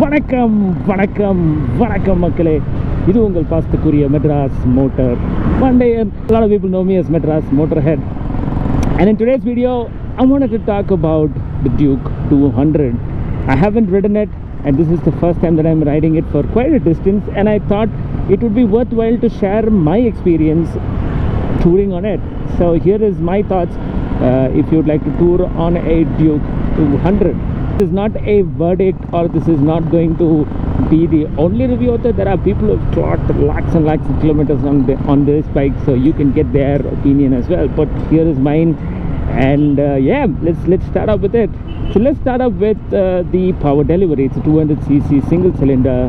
வணக்கம் வணக்கம் வணக்கம் மக்களே, இது உங்கள் பாஸ்துக்குரிய மெட்ராஸ் மோட்டர் மண்டையன். A lot of people know me as Madras Motorhead, and in today's video I wanted to talk about the Duke 200. I haven't ridden it, and this is the first time that I'm riding it for quite a distance, and I thought it would be worthwhile to share my experience touring on it. So here is my thoughts if you'd like to tour on a Duke 200. This is not a verdict, or this is not going to be the only review out there. There are people who have clocked lakhs and lakhs of kilometers on this bike, so you can get their opinion as well. But here is mine, and yeah, let's start up with it. So let's start up with the power delivery. It's a 200cc single cylinder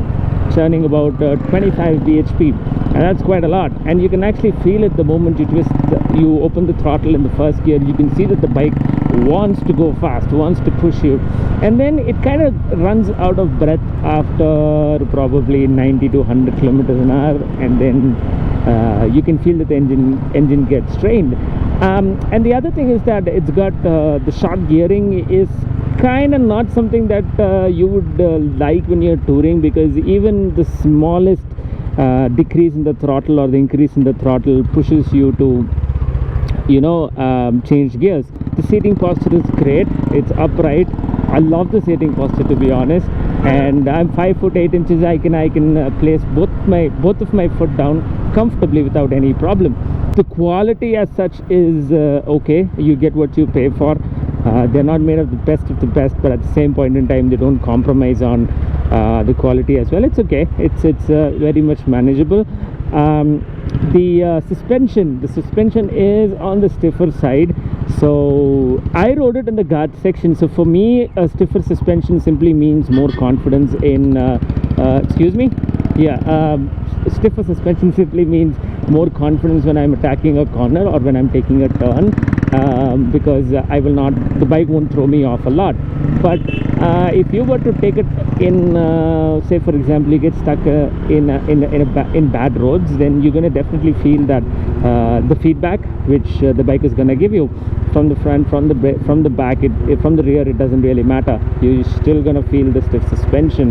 churning about 25 bhp, and that's quite a lot. And you can actually feel it the moment you open the throttle in the first gear. You can see that the bike wants to go fast, wants to push you, and then it kind of runs out of breath after probably 90 to 100 kilometers an hour, and then you can feel that the engine gets strained. And the other thing is that it's got the short gearing is kind of not something that you would like when you're touring, because even the smallest decrease in the throttle or the increase in the throttle pushes you to change gears. The seating posture is great, it's upright. I love the seating posture, to be honest, and I'm 5'8". I can place both of my foot down comfortably without any problem. The quality as such is okay. You get what you pay for. They're not made of the best, but at the same point in time they don't compromise on the quality as well. It's okay, it's very much manageable. The suspension is on the stiffer side, so I rode it in the guard section. So for me, a stiffer suspension simply means more confidence in stiffer suspension simply means more confidence when I'm attacking a corner or when I'm taking a turn, because the bike won't throw me off a lot. But if you were to take it in, say for example, you get stuck in bad roads, then you're going to definitely feel that the feedback which the bike is going to give you from the front, from the back, from the rear, it doesn't really matter. You're still going to feel the stiff suspension.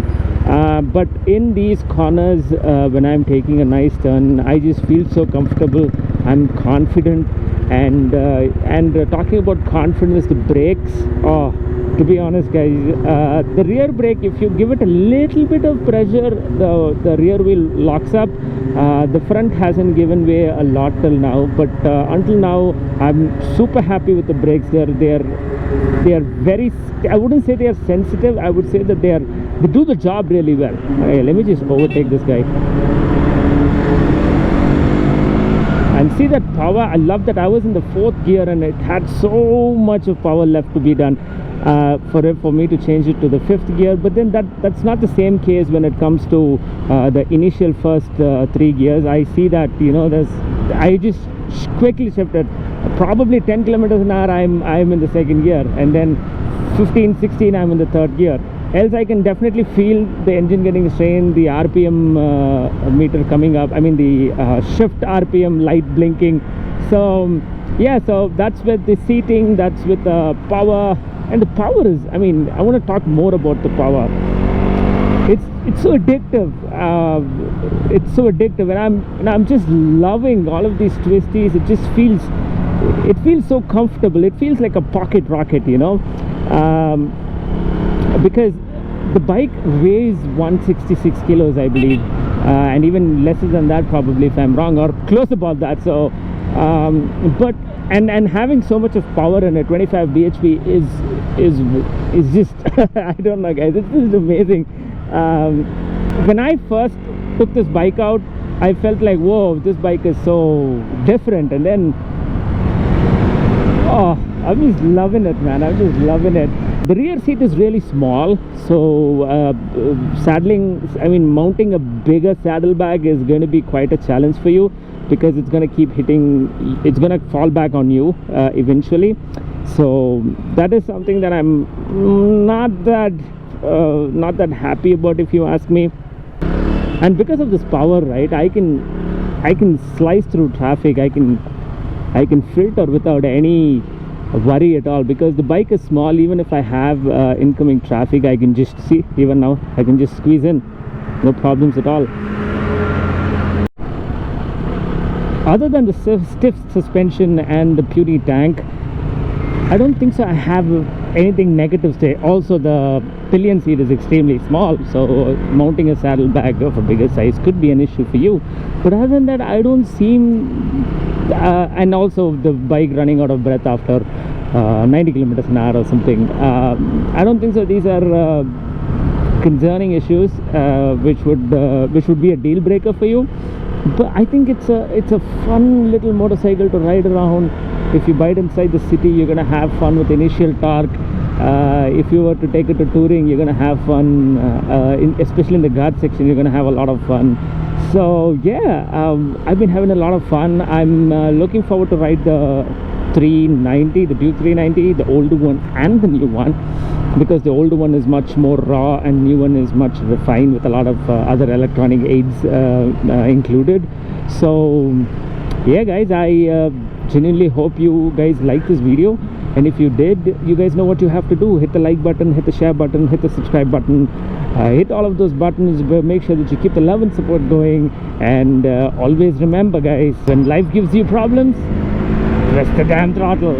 But in these corners, when I'm taking a nice turn, I just feel so comfortable. I'm confident, and talking about confidence, the brakes, to be honest guys, the rear brake, if you give it a little bit of pressure, the rear wheel locks up. The front hasn't given way a lot till now, but until now I'm super happy with the brakes. They are very, I wouldn't say they are sensitive, I would say that they do the job really well. Okay, let me just overtake this guy and see that power. I love that I was in the 4th gear and it had so much of power left to be done for me to change it to the 5th gear. But then that's not the same case when it comes to the initial first 3 gears. I see that I just quickly shifted probably 10 kilometers an hour. I'm in the 2nd gear, and then 15, 16 I'm in the 3rd gear. Else I can definitely feel the engine getting strained, the RPM meter coming up, I mean the shift RPM light blinking. So yeah, so that's with the seating, that's with the power. And the power is, I want to talk more about the power. It's so addictive. It's so addictive, and I'm just loving all of these twisties. It feels so comfortable. It feels like a pocket rocket, because the bike weighs 166 kilos, I believe, and even lesser than that probably, if I'm wrong, or close about that. So but and having so much of power in a 25 bhp is just I don't know guys, this is amazing. When I first took this bike out, I felt like, whoa, this bike is so different, and then I'm just loving it, man. I'm just loving it. The rear seat is really small, so mounting a bigger saddlebag is going to be quite a challenge for you, because it's going to keep hitting, it's going to fall back on you eventually. So that is something that I'm not that happy about, if you ask me. And because of this power, right, I can slice through traffic. I can filter without any worry at all, because the bike is small. Even if I have incoming traffic, I can just see, even now I can just squeeze in, no problems at all. Other than the stiff suspension and the puny tank, I don't think so I have anything negative to say. Also, the pillion seat is extremely small, so mounting a saddlebag of a bigger size could be an issue for you. But other than that, I don't seem and also the bike running out of breath after 90 kilometers an hour or something. I don't think so these are concerning issues which would be a deal breaker for you. But I think it's a fun little motorcycle to ride around. If you buy it inside the city, you're gonna have fun with initial torque. If you were to take it to touring, you're gonna have fun, especially in the guard section. You're gonna have a lot of fun. So yeah, I've been having a lot of fun. I'm looking forward to ride the 390, the Duke 390, the older one and the new one, because the older one is much more raw and new one is much refined with a lot of other electronic aids included. So yeah guys, I genuinely hope you guys like this video, and if you did, you guys know what you have to do. Hit the like button, hit the share button, hit the subscribe button, hit all of those buttons. Make sure that you keep the love and support going, and always remember guys, when life gives you problems, press the damn throttle.